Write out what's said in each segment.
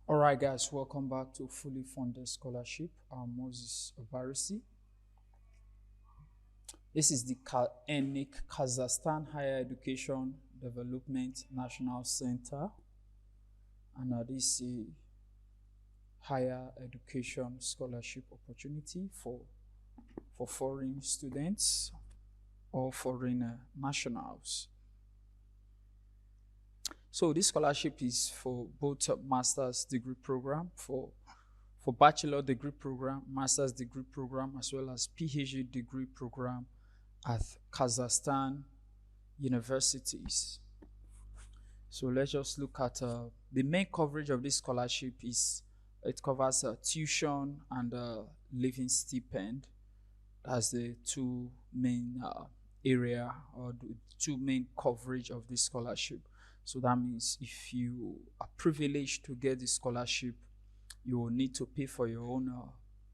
All right, guys, welcome back to Fully Funded Scholarship. I'm Moses Obarisi. This is the Khazhastan Higher Education Development National Center, and this is a higher education scholarship opportunity for foreign students or foreign nationals. So this scholarship is for both master's degree program, for bachelor degree program, master's degree program, as well as PhD degree program at Khazhastan universities. So let's just look at the main coverage of this scholarship is it covers tuition and living stipend as the two main area or the two main coverage of this scholarship. So that means if you are privileged to get the scholarship, you will need to pay for your own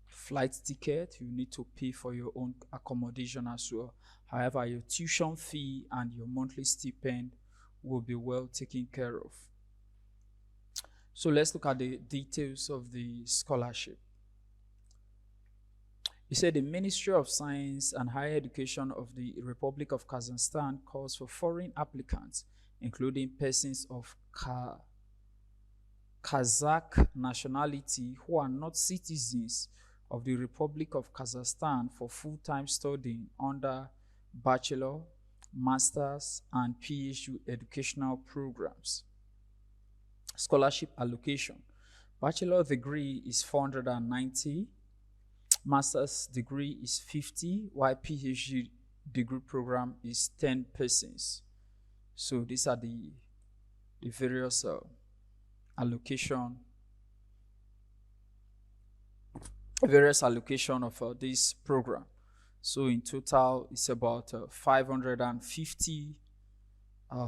flight ticket. You need to pay for your own accommodation as well. However, your tuition fee and your monthly stipend will be well taken care of. So let's look at the details of the scholarship. He said the Ministry of Science and Higher Education of the Republic of Khazhastan calls for foreign applicants, including persons of Kazakh nationality who are not citizens of the Republic of Khazhastan, for full-time studying under bachelor, master's, and PhD educational programs. Scholarship allocation. Bachelor degree is 490, master's degree is 50, while PhD degree program is 10 persons. So these are the various allocation of this program. So in total, it's about 550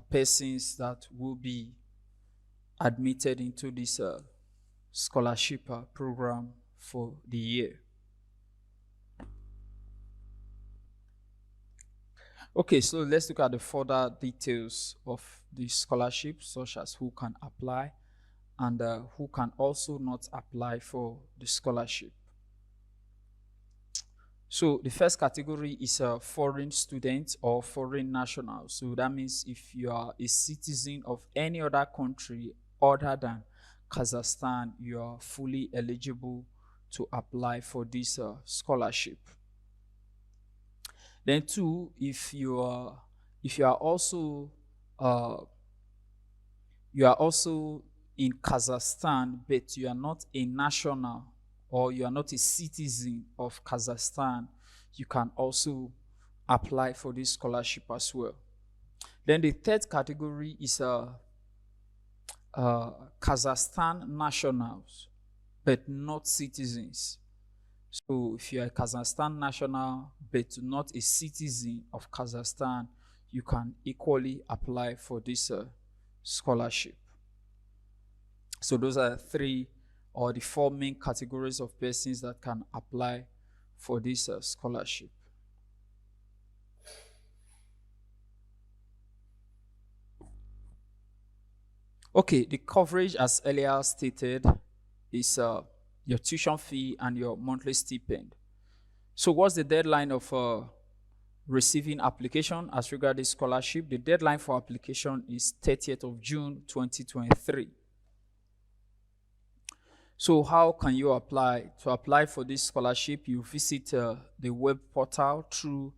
persons that will be admitted into this scholarship program for the year. Okay, so let's look at the further details of the scholarship, such as who can apply and who can also not apply for the scholarship. So the first category is a foreign student or foreign national. So that means if you are a citizen of any other country other than Kazakhstan, you are fully eligible to apply for this scholarship. Then two, if you are also in Kazakhstan, but you are not a national or you are not a citizen of Kazakhstan, you can also apply for this scholarship as well. Then the third category is Kazakhstan nationals, but not citizens. So if you are a Kazakhstan national, but not a citizen of Kazakhstan, you can equally apply for this scholarship. So those are three or the four main categories of persons that can apply for this scholarship. Okay, the coverage, as earlier stated, is your tuition fee and your monthly stipend. So what's the deadline of receiving application as regards this scholarship? The deadline for application is 30th of June 2023. So how can you apply? To apply for this scholarship, you visit the web portal through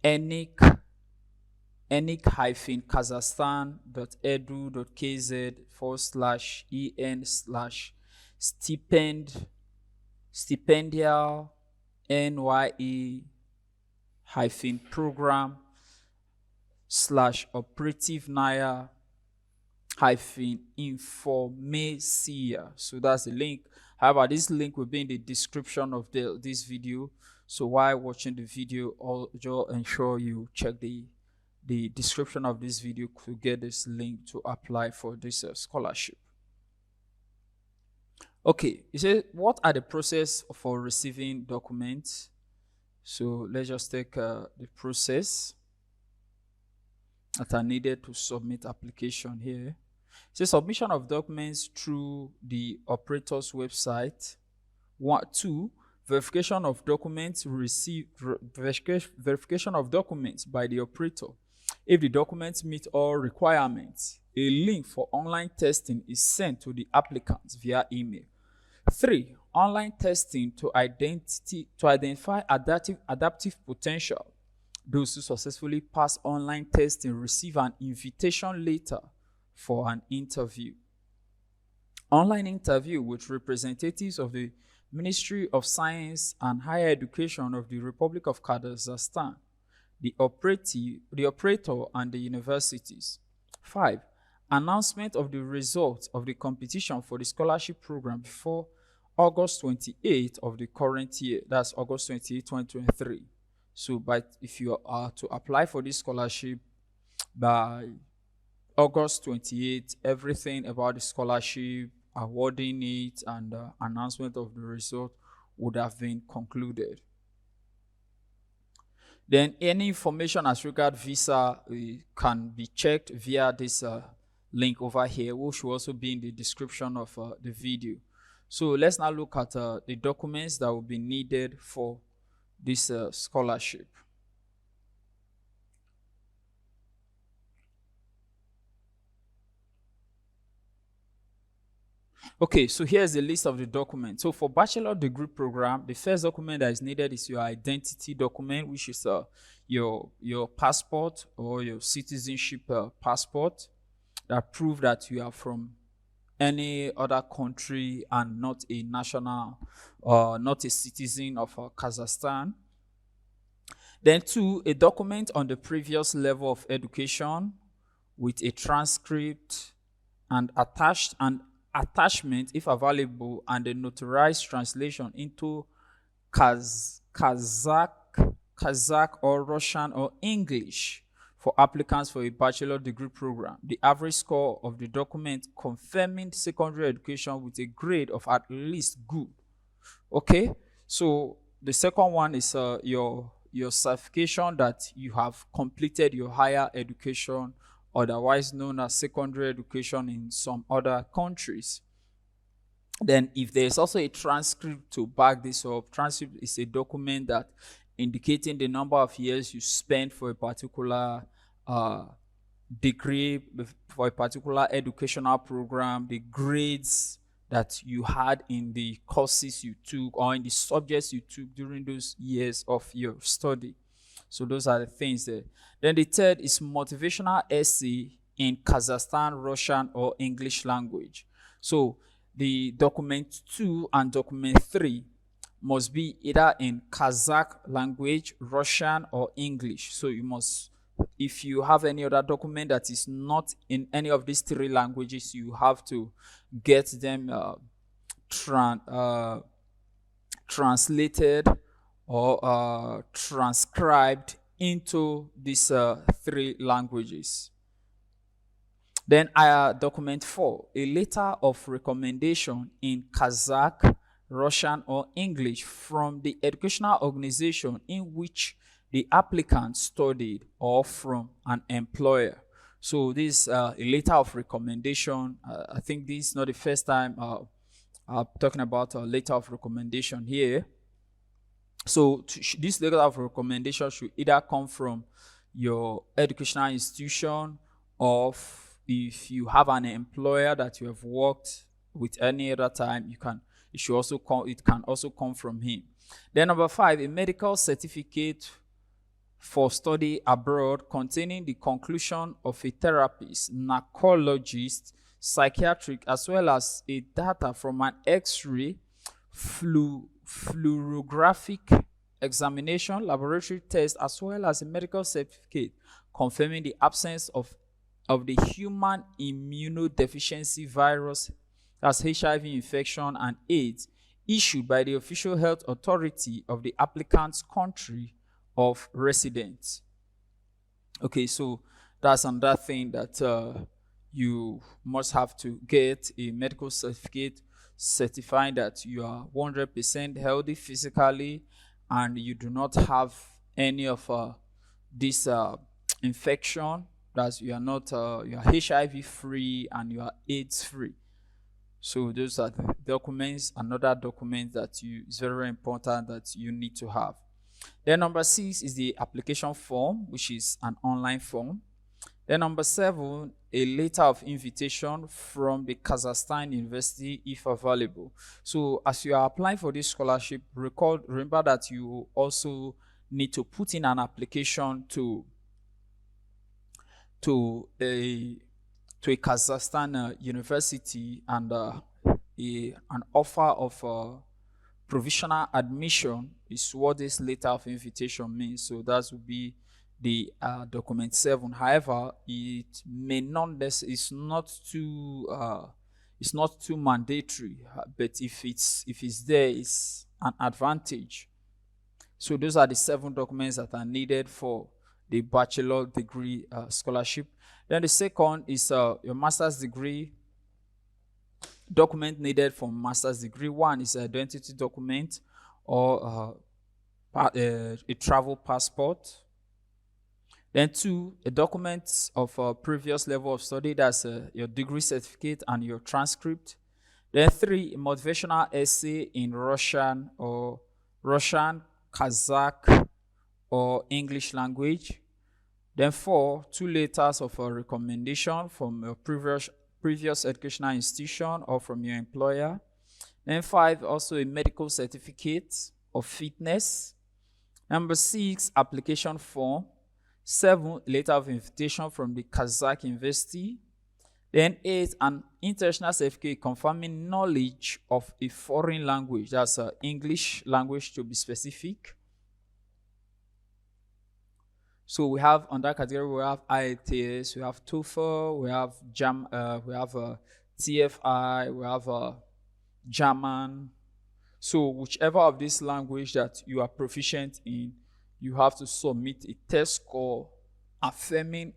enik-kazakhstan.edu.kz/en/stipendial NYE-program/operative Naya -informacia. So that's the link. However, this link will be in the description of this video. So while watching the video, just ensure you check the description of this video to get this link to apply for this scholarship. Okay, you say what are the process for receiving documents? So let's just take the process that are needed to submit application here. So submission of documents through the operator's website. One, two, verification of documents received, verification of documents by the operator. If the documents meet all requirements, a link for online testing is sent to the applicants via email. 3. Online testing to identify adaptive potential. Those who successfully pass online testing receive an invitation letter for an interview. Online interview with representatives of the Ministry of Science and Higher Education of the Republic of Khazhastan, the operator, and the universities. 5. Announcement of the results of the competition for the scholarship program before August 28th of the current year. That's August 28, 2023. So if you are to apply for this scholarship by August 28th, everything about the scholarship, awarding it, and announcement of the result would have been concluded. Then any information as regard visa can be checked via this link over here, which will also be in the description of the video. So let's now look at the documents that will be needed for this scholarship. Okay, so here's the list of the documents. So for bachelor degree program, the first document that is needed is your identity document, which is your passport or your citizenship passport that prove that you are from any other country and not a national or not a citizen of Khazhastan. Then 2, a document on the previous level of education with a transcript and attachment, if available, and a notarized translation into Kazakh or Russian or English for applicants for a bachelor degree program. The average score of the document confirming secondary education with a grade of at least good. Okay, so the second one is your certification that you have completed your higher education, otherwise known as secondary education in some other countries. Then if there's also a transcript to back this up, transcript is a document that indicating the number of years you spent for a particular degree, for a particular educational program, the grades that you had in the courses you took or in the subjects you took during those years of your study. So those are the things there. Then the third is motivational essay in Kazakhstan, Russian, or English language. So the document 2 and document 3 must be either in Kazakh language, Russian, or English. So you must, if you have any other document that is not in any of these 3 languages, you have to get them translated or transcribed into these 3 languages. Then document 4, a letter of recommendation in Kazakh, Russian, or English from the educational organization in which the applicant studied or from an employer. So this a letter of recommendation. I think this is not the first time I'm talking about a letter of recommendation here. So this letter of recommendation should either come from your educational institution, or if you have an employer that you have worked with any other time, it can also come from him. Then number 5, a medical certificate for study abroad containing the conclusion of a therapist, narcologist, psychiatric, as well as a data from an X-ray, fluorographic examination, laboratory test, as well as a medical certificate confirming the absence of the human immunodeficiency virus, as HIV infection and AIDS, issued by the official health authority of the applicant's country of residence. Okay, so that's another thing that you must have to get a medical certificate certifying that you are 100% healthy physically and you do not have any of this infection That's you are not you are HIV free and you are AIDS free. So those are the documents. Another document that you is very, very important that you need to have. Then number 6 is the application form, which is an online form. Then number 7, a letter of invitation from the Khazhastan University if available. So as you are applying for this scholarship, remember that you also need to put in an application to a Kazakhstan university, and an offer of provisional admission is what this letter of invitation means. So that would be the document 7. However, it may not it's not too mandatory, but if it's there, it's an advantage. So those are the 7 documents that are needed for the bachelor degree scholarship. Then the second is your master's degree document needed for master's degree. 1 is an identity document or a travel passport. Then 2, a document of a previous level of study, that's your degree certificate and your transcript. Then 3, a motivational essay in Russian, Kazakh, or English language. Then 4, 2 letters of a recommendation from your previous educational institution or from your employer. Then 5, also a medical certificate of fitness. Number 6, application form. 7, letter of invitation from the Kazakh University. Then 8, an international certificate confirming knowledge of a foreign language. That's English language to be specific. So we have on that category, we have IELTS, we have TOEFL, we have TFI, we have German. So whichever of this language that you are proficient in, you have to submit a test score affirming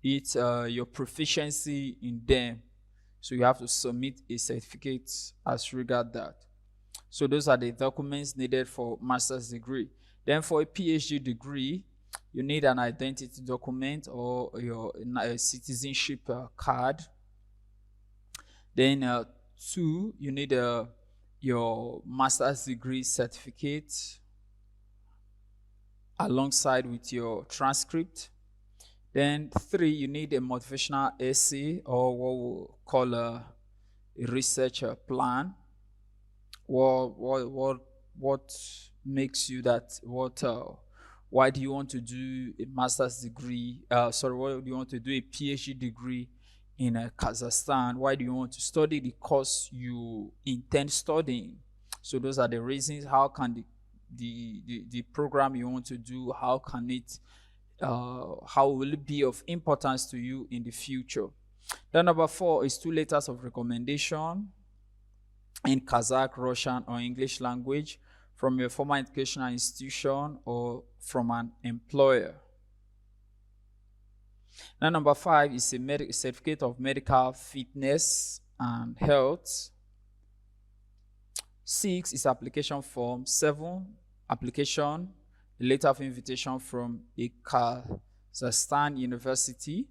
your proficiency in them. So you have to submit a certificate as regard that. So those are the documents needed for master's degree. Then for a PhD degree, you need an identity document or your citizenship card. Then 2, you need your master's degree certificate alongside with your transcript. Then 3, you need a motivational essay or what we'll call a research plan. What makes you that? Why do you want to do a master's degree? Why do you want to do a PhD degree in Kazakhstan? Why do you want to study the course you intend studying? So those are the reasons. How can the program you want to do, how will it be of importance to you in the future? Then number 4 is 2 letters of recommendation in Kazakh, Russian, or English language from your former educational institution or from an employer. Now number 5 is a certificate of medical fitness and health. 6 is application form. 7, application, a letter of invitation from a Khazhastan university.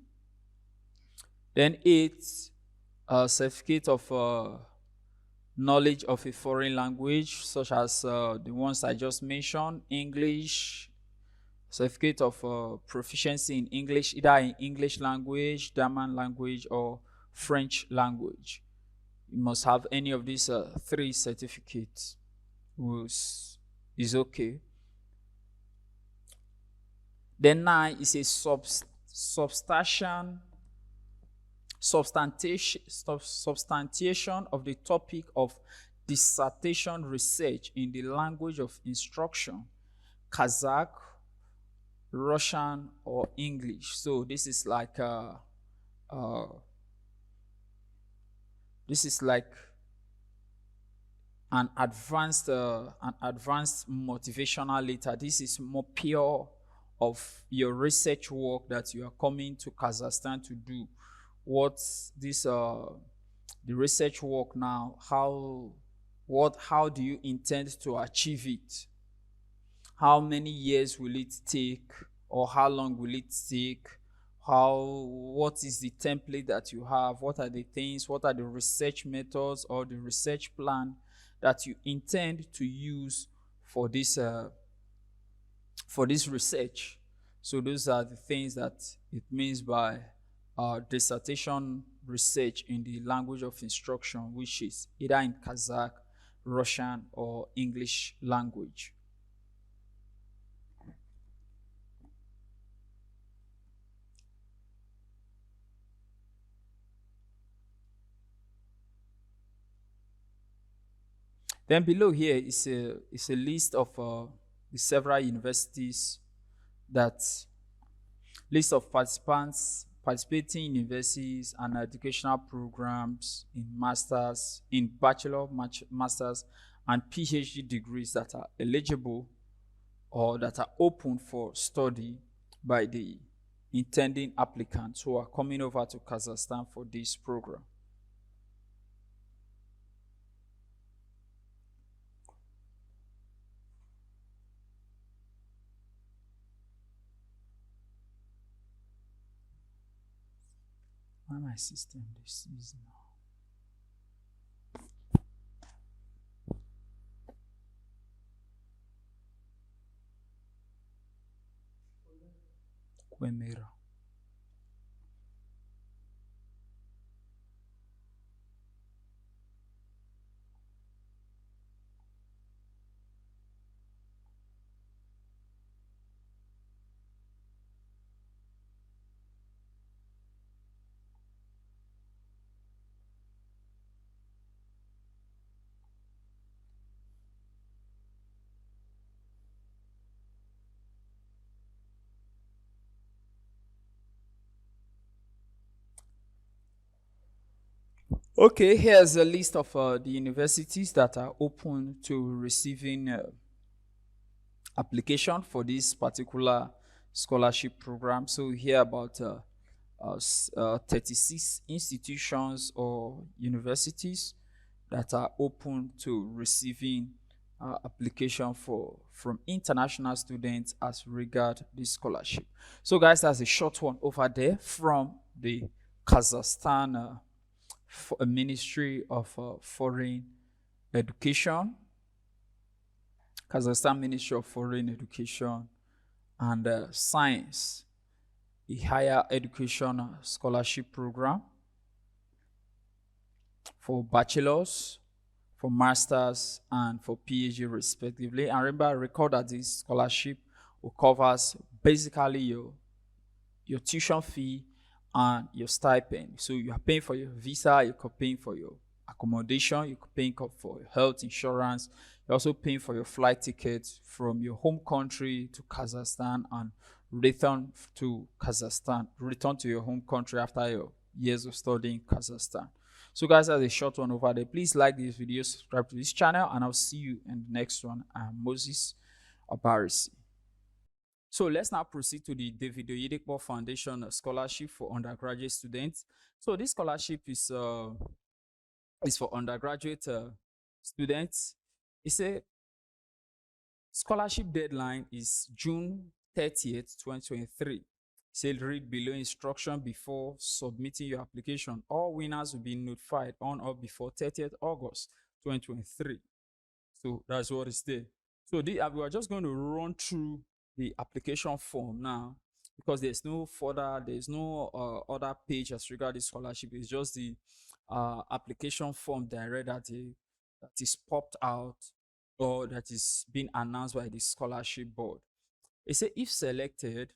Then 8, a certificate of knowledge of a foreign language, such as the ones I just mentioned. English, certificate of proficiency in English, either in English language, German language, or French language. You must have any of these 3 certificates. Is okay. Then 9 is a substantiation of the topic of dissertation research in the language of instruction, Kazakh, Russian, or English. So this is like an advanced motivational letter. This is more pure of your research work that you are coming to Kazakhstan to do. What's this the research work now? How do you intend to achieve it? How many years will it take, or how long will it take, what is the template that you have, what are the things, what are the research methods or the research plan that you intend to use for this research. So those are the things that it means by dissertation research in the language of instruction, which is either in Kazakh, Russian, or English language. Then below here is a list of the several universities that list of participants participating in universities and educational programs in masters, in bachelor, masters, and PhD degrees that are eligible or that are open for study by the intending applicants who are coming over to Kazakhstan for this program. Why my system this is now? Quemera. Okay, here's a list of the universities that are open to receiving application for this particular scholarship program. So here about 36 institutions or universities that are open to receiving application from international students as regard this scholarship. So guys, that's a short one over there from the Kazakhstan Ministry of Foreign Education, Kazakhstan Ministry of Foreign Education and Science, a higher education scholarship program for bachelor's, for master's, and for PhD respectively. And remember, record that this scholarship will covers basically your tuition fee and your stipend. So you are paying for your visa, you're paying for your accommodation, you're paying for your health insurance, you're also paying for your flight tickets from your home country to Kazakhstan and return to your home country after your years of studying in Kazakhstan. So guys, that's a short one over there. Please like this video, subscribe to this channel, and I'll see you in the next one. I'm Moses Abarisi. So let's now proceed to the David Oyedepo Foundation Scholarship for undergraduate students. So this scholarship is for undergraduate students. It's a scholarship deadline is June 30th, 2023. Say read below instruction before submitting your application. All winners will be notified on or before 30th August 2023. So that's what is there. So we are just going to run through the application form now because there's no other page as regard the scholarship. It's just the application form direct that is popped out or that is being announced by the scholarship board. It says if selected,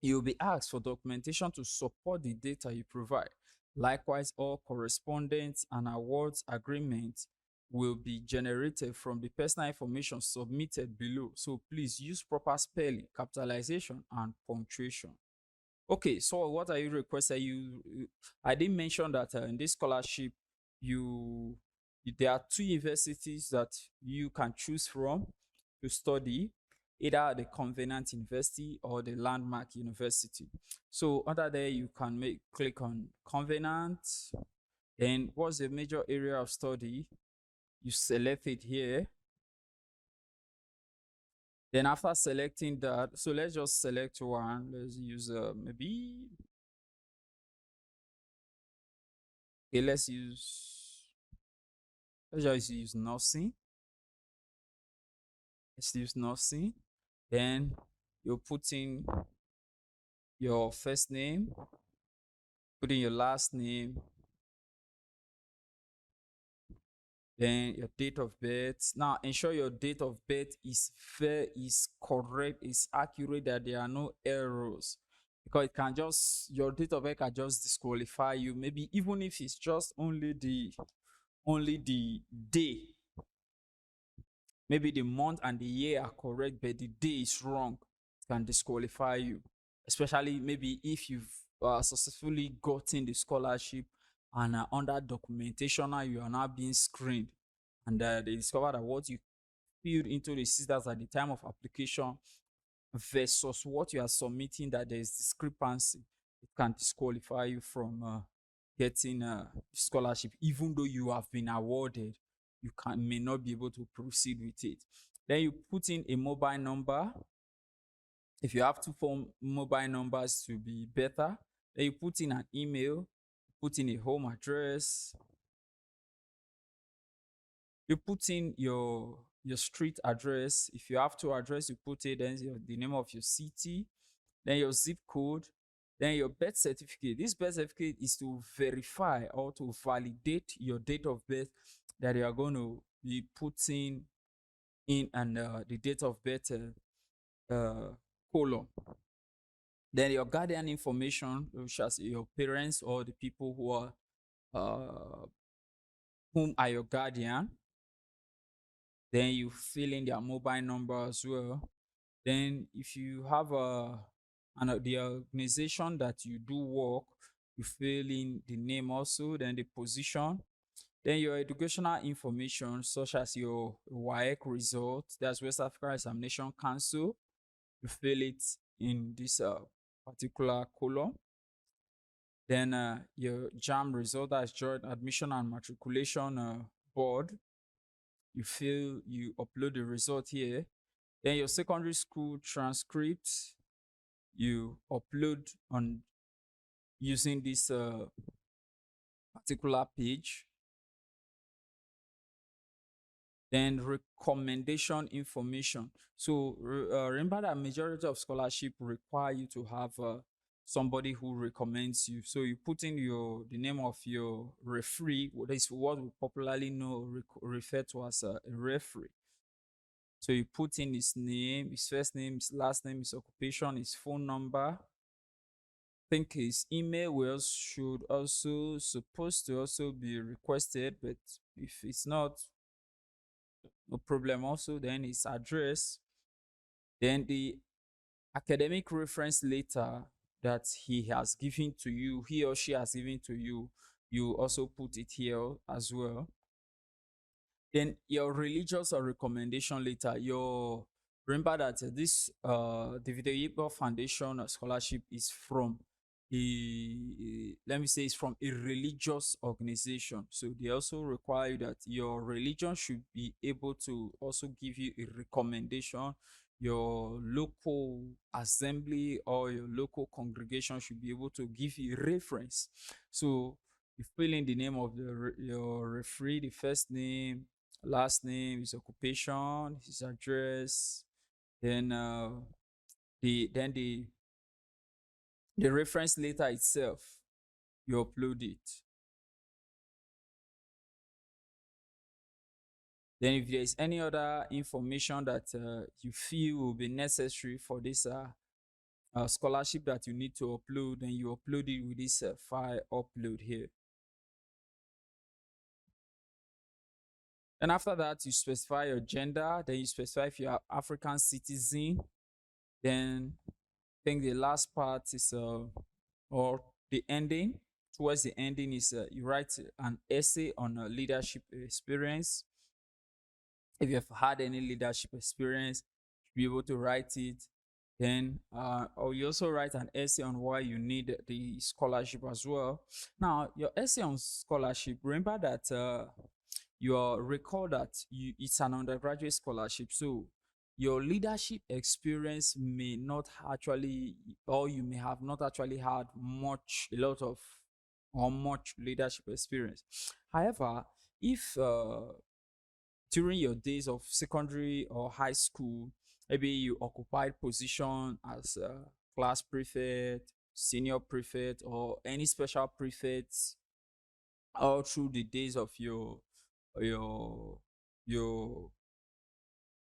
you will be asked for documentation to support the data you provide. Likewise, all correspondence and awards agreements will be generated from the personal information submitted below. So please use proper spelling, capitalization, and punctuation. Okay, so what are you requesting? I did mention that in this scholarship, there are two universities that you can choose from to study, either the Covenant University or the Landmark University. So under there, you can click on Covenant. Then what's the major area of study? You select it here. Then after selecting that, so let's just select one. Let's use maybe, okay, let's just use nursing. Let's use nursing. Then you put in your first name, put in your last name, then your date of birth. Now ensure your date of birth is fair, is correct, is accurate, that there are no errors, because it can just, your date of birth can just disqualify you, maybe even if it's just only the day, maybe the month and the year are correct but the day is wrong, it can disqualify you, especially maybe if you've successfully gotten the scholarship and under documentation now you are now being screened, and they discover that what you filled into the systems at the time of application versus what you are submitting, that there is discrepancy, it can disqualify you from getting scholarship, even though you have been awarded, you may not be able to proceed with it. Then you put in a mobile number. If you have two phone mobile numbers to be better, then you put in an email, put in a home address, you put in your street address. If you have two address, you put it, then the name of your city, then your zip code, then your birth certificate. This birth certificate is to verify or to validate your date of birth that you are going to be putting in, and the date of birth column. Then your guardian information, which is your parents or the people who are whom are your guardian. Then you fill in their mobile number as well. Then if you have the organization that you do work, you fill in the name also, then the position, then your educational information such as your WAEC result, that's West African Examination Council, you fill it in this particular column. Then your JAM result, that's Joint Admission and Matriculation Board, you upload the result here. Then your secondary school transcript, you upload on using this particular page. Then recommendation information. So remember that majority of scholarship require you to have somebody who recommends you. So you put in the name of your referee. What is what we popularly refer to as a referee. So you put in his name, his first name, his last name, his occupation, his phone number. I think his email should also supposed to also be requested, but if it's not, no problem also. Then his address, then the academic reference letter that he has given to you, he or she has given to you, you also put it here as well. Then your religious or recommendation letter, remember that this David Oyedepo Foundation scholarship is from let me say it's from a religious organization. So they also require that your religion should be able to also give you a recommendation. Your local assembly or your local congregation should be able to give you a reference. So you fill in the name of your referee, the first name, last name, his occupation, his address, then the reference letter itself, you upload it. Then if there is any other information that you feel will be necessary for this scholarship that you need to upload, then you upload it with this file upload here. And after that, you specify your gender, then you specify if you are African citizen. Then I think the last part is or the ending. Towards the ending is you write an essay on leadership experience. If you have had any leadership experience, you'll be able to write it. Then or you also write an essay on why you need the scholarship as well. Now, your essay on scholarship, remember that recall that it's an undergraduate scholarship. So your leadership experience may not actually, or you may have not actually had a lot of, or much leadership experience. However, if during your days of secondary or high school, maybe you occupied position as a class prefect, senior prefect, or any special prefect all through the days of your your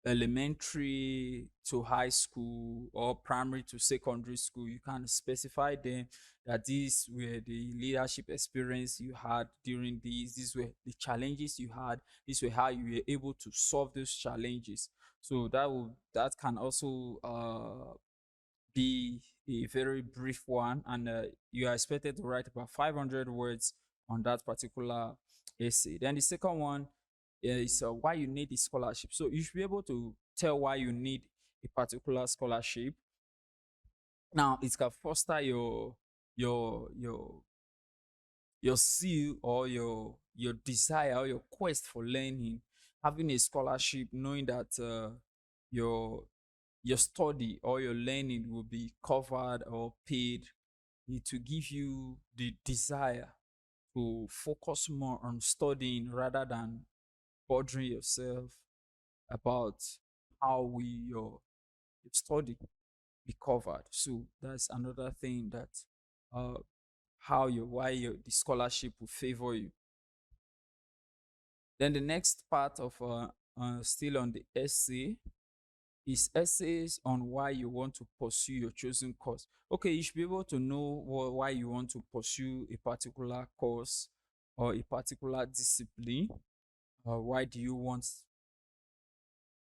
elementary to high school or primary to secondary school, you can specify them that these were the leadership experience you had during these were the challenges you had, these were how you were able to solve those challenges. So that can also be a very brief one, and you are expected to write about 500 words on that particular essay. Then the second one is why you need the scholarship. So you should be able to tell why you need a particular scholarship. Now it can foster your your your zeal or your desire or your quest for learning. Having a scholarship, knowing that your your study or your learning will be covered or paid, it will give you the desire to focus more on studying rather than bothering yourself about how your study be covered. So that's another thing that uh how your why your the scholarship will favor you. Then the next part of still on the essay is essays on why you want to pursue your chosen course. Okay, you should be able to know why you want to pursue a particular course or a particular discipline. Why do you want,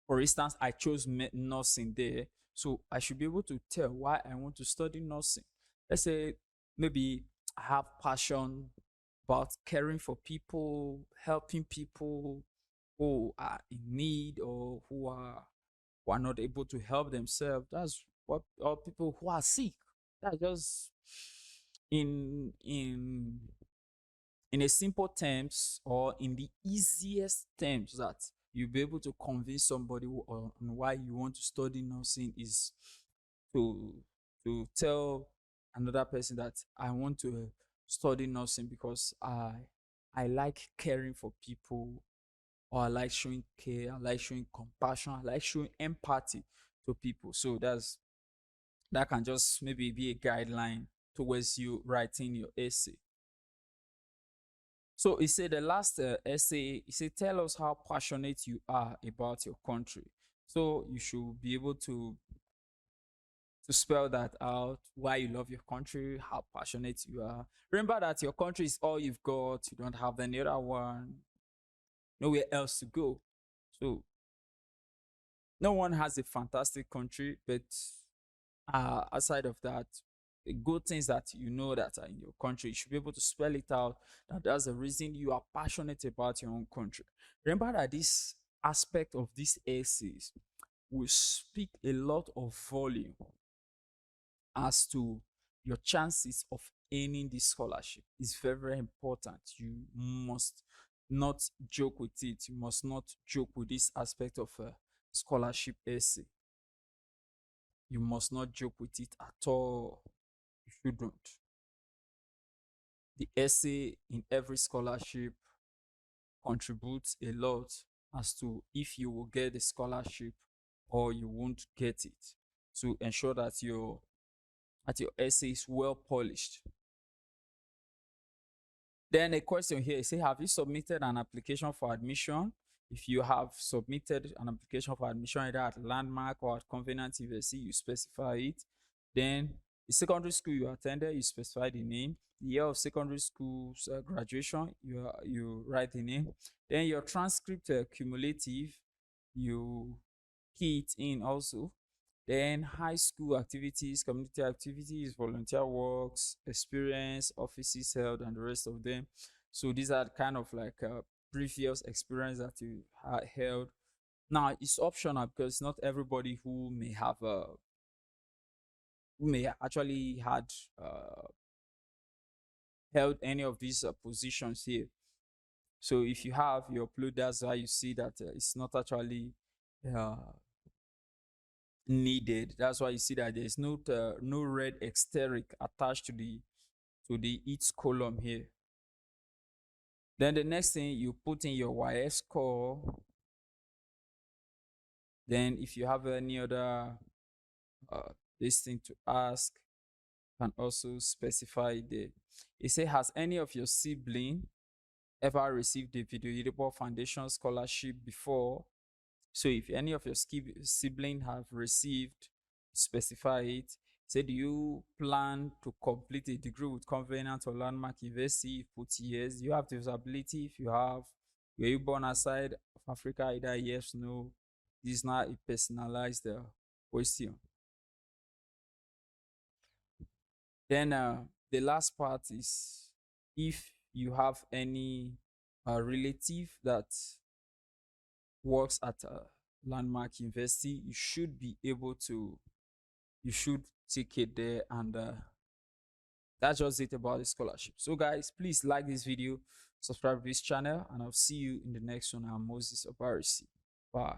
for instance, I chose nursing there, so I should be able to tell why I want to study nursing. Let's say maybe I have passion about caring for people, helping people who are in need or who are not able to help themselves. That's what, or people who are sick. That's just in a simple terms or in the easiest terms that you'll be able to convince somebody on why you want to study nursing is to tell another person that I want to study nursing because I like caring for people, or I like showing care, I like showing compassion, I like showing empathy to people. So that can just maybe be a guideline towards you writing your essay. So he said the last essay, he said, tell us how passionate you are about your country. So you should be able to spell that out, why you love your country, how passionate you are. Remember that your country is all you've got. You don't have any other one, nowhere else to go. So no one has a fantastic country, but aside of that, the good things that you know that are in your country, you should be able to spell it out. That that's the reason you are passionate about your own country. Remember that this aspect of these essays will speak a lot of volume as to your chances of earning this scholarship. Is very, very important. You must not joke with it. You must not joke with this aspect of a scholarship essay. You must not joke with it at all. You shouldn't. The essay in every scholarship contributes a lot as to if you will get the scholarship or you won't get it. To ensure that your essay is well polished. Then a question here is, say, have you submitted an application for admission? If you have submitted an application for admission either at Landmark or at Covenant University, you specify it. Then the secondary school you attended, you specify the name. The year of secondary school's graduation, you write the name. Then your transcript cumulative, you key it in also. Then high school activities, community activities, volunteer works, experience, offices held, and the rest of them. So these are kind of like previous experience that you held. Now it's optional because not everybody who may actually had held any of these positions here. So if you have, you upload, that's why you see that it's not actually uh, needed. That's why you see that there's no red asterisk attached to the each column here. Then the next thing, you put in your YS score. Then if you have any other this thing to ask, can also specify there. It say, has any of your sibling ever received a Video Oyedepo Foundation scholarship before? So if any of your sibling have received, specify it. Say, do you plan to complete a degree with Covenant or Landmark University? Put yes. Do you have disability? If you have, were you born outside of Africa? Either yes, no. This is not a personalized question. Then the last part is, if you have any relative that works at a Landmark University, you should be able to, you should take it there. And that's just it about the scholarship. So guys, please like this video, subscribe to this channel, and I'll see you in the next one. I'm Moses Obarisi. Bye.